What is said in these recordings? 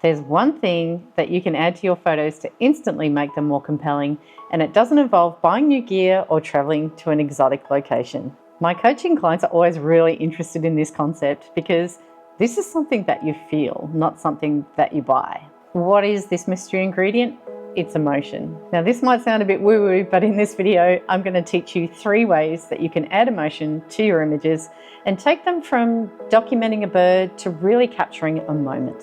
There's one thing that you can add to your photos to instantly make them more compelling, and it doesn't involve buying new gear or traveling to an exotic location. My coaching clients are always really interested in this concept because this is something that you feel, not something that you buy. What is this mystery ingredient? It's emotion. Now, this might sound a bit woo-woo, but in this video, I'm going to teach you 3 ways that you can add emotion to your images and take them from documenting a bird to really capturing a moment.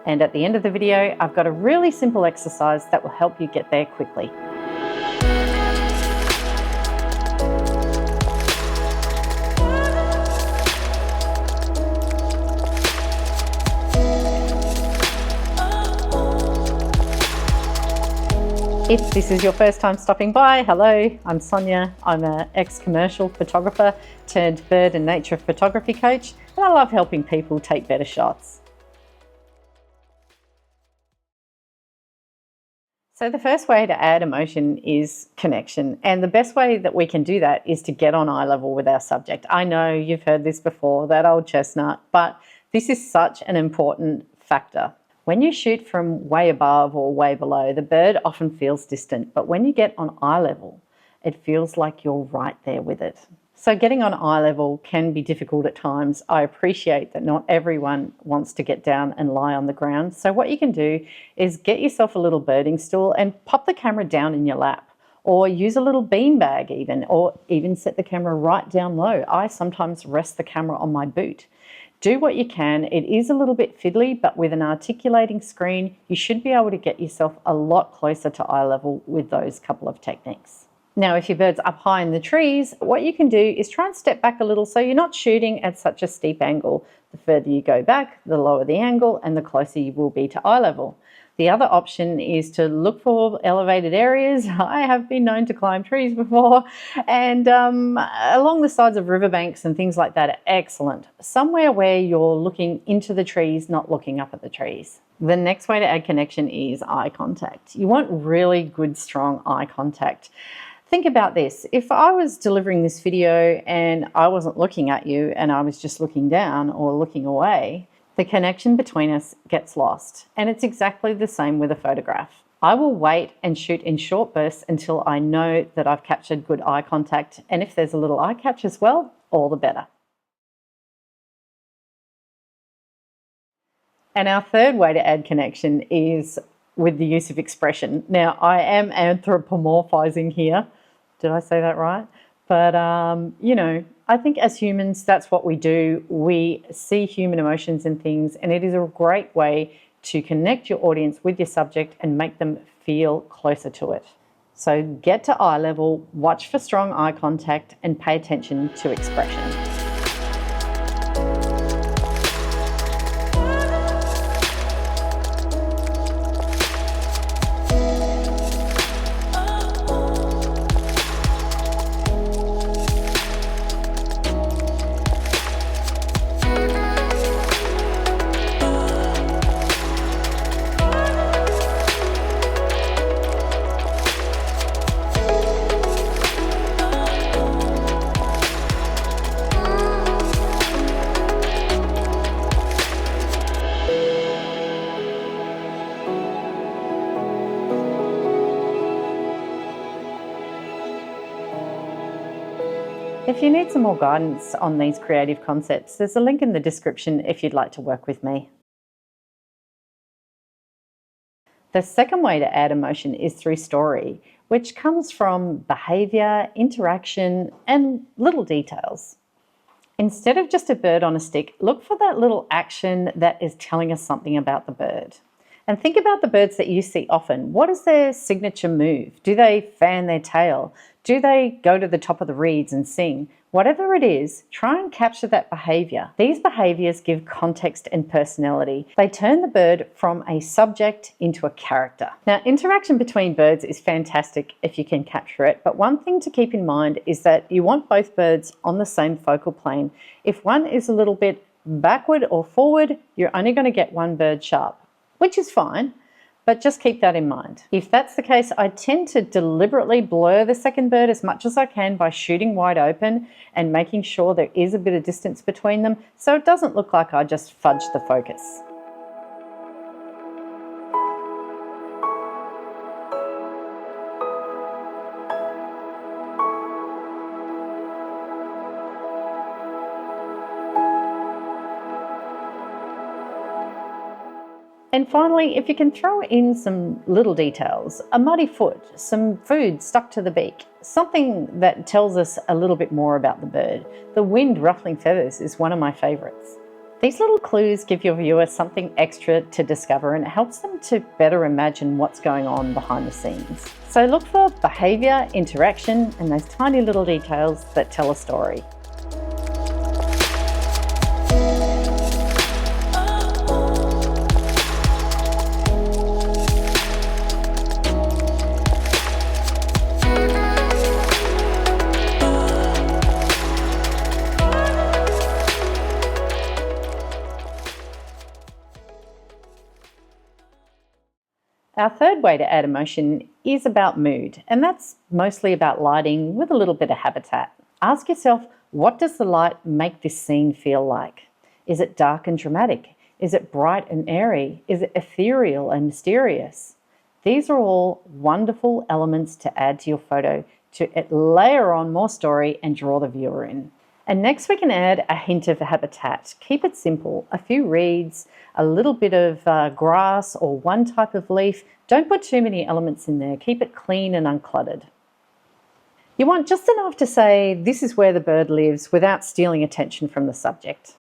And at the end of the video, I've got a really simple exercise that will help you get there quickly. If this is your first time stopping by, hello, I'm Sonia. I'm an ex-commercial photographer turned bird and nature photography coach, and I love helping people take better shots. So the first way to add emotion is connection, and the best way that we can do that is to get on eye level with our subject. I know you've heard this before, that old chestnut, but this is such an important factor. When you shoot from way above or way below, the bird often feels distant, but when you get on eye level, it feels like you're right there with it. So getting on eye level can be difficult at times. I appreciate that not everyone wants to get down and lie on the ground. So what you can do is get yourself a little birding stool and pop the camera down in your lap, or use a little bean bag even, or even set the camera right down low. I sometimes rest the camera on my boot. Do what you can. It is a little bit fiddly, but with an articulating screen, you should be able to get yourself a lot closer to eye level with those couple of techniques. Now, if your bird's up high in the trees, what you can do is try and step back a little so you're not shooting at such a steep angle. The further you go back, the lower the angle and the closer you will be to eye level. The other option is to look for elevated areas. I have been known to climb trees before, and along the sides of riverbanks and things like that are excellent. Somewhere where you're looking into the trees, not looking up at the trees. The next way to add connection is eye contact. You want really good, strong eye contact. Think about this. If I was delivering this video and I wasn't looking at you and I was just looking down or looking away, the connection between us gets lost. And it's exactly the same with a photograph. I will wait and shoot in short bursts until I know that I've captured good eye contact. And if there's a little eye catch as well, all the better. And our third way to add connection is with the use of expression. Now, I am anthropomorphizing here. Did I say that right? But, you know, I think as humans, that's what we do. We see human emotions and things, and it is a great way to connect your audience with your subject and make them feel closer to it. So get to eye level, watch for strong eye contact, and pay attention to expression. If you need some more guidance on these creative concepts, there's a link in the description if you'd like to work with me. The second way to add emotion is through story, which comes from behavior, interaction, and little details. Instead of just a bird on a stick, look for that little action that is telling us something about the bird. And think about the birds that you see often. What is their signature move? Do they fan their tail? Do they go to the top of the reeds and sing? Whatever it is, try and capture that behavior. These behaviors give context and personality. They turn the bird from a subject into a character. Now, interaction between birds is fantastic if you can capture it, but one thing to keep in mind is that you want both birds on the same focal plane. If one is a little bit backward or forward, you're only going to get one bird sharp, which is fine, but just keep that in mind. If that's the case, I tend to deliberately blur the second bird as much as I can by shooting wide open and making sure there is a bit of distance between them so it doesn't look like I just fudged the focus. And finally, if you can throw in some little details, a muddy foot, some food stuck to the beak, something that tells us a little bit more about the bird. The wind ruffling feathers is one of my favourites. These little clues give your viewer something extra to discover, and it helps them to better imagine what's going on behind the scenes. So look for behaviour, interaction, and those tiny little details that tell a story. Our third way to add emotion is about mood, and that's mostly about lighting with a little bit of habitat. Ask yourself, what does the light make this scene feel like? Is it dark and dramatic? Is it bright and airy? Is it ethereal and mysterious? These are all wonderful elements to add to your photo to layer on more story and draw the viewer in. And next we can add a hint of habitat. Keep it simple, a few reeds, a little bit of grass or one type of leaf. Don't put too many elements in there. Keep it clean and uncluttered. You want just enough to say this is where the bird lives without stealing attention from the subject.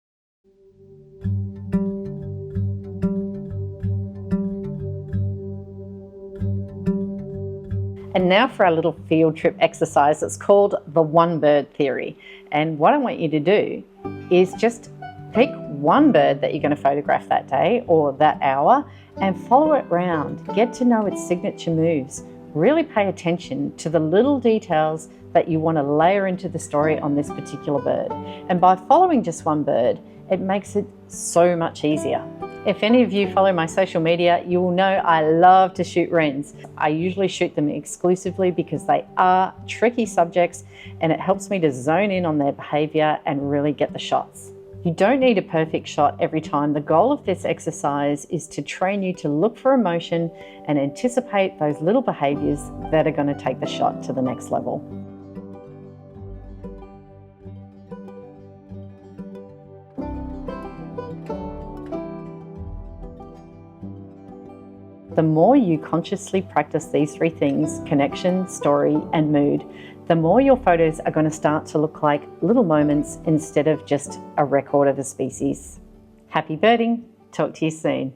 And now for our little field trip exercise. It's called the one bird theory. And what I want you to do is just pick one bird that you're going to photograph that day or that hour and follow it around. Get to know its signature moves. Really pay attention to the little details that you want to layer into the story on this particular bird. And by following just one bird, it makes it so much easier. If any of you follow my social media, you will know I love to shoot wrens. I usually shoot them exclusively because they are tricky subjects and it helps me to zone in on their behavior and really get the shots. You don't need a perfect shot every time. The goal of this exercise is to train you to look for emotion and anticipate those little behaviors that are going to take the shot to the next level. The more you consciously practice these three things, connection, story, and mood, the more your photos are going to start to look like little moments instead of just a record of a species. Happy birding. Talk to you soon.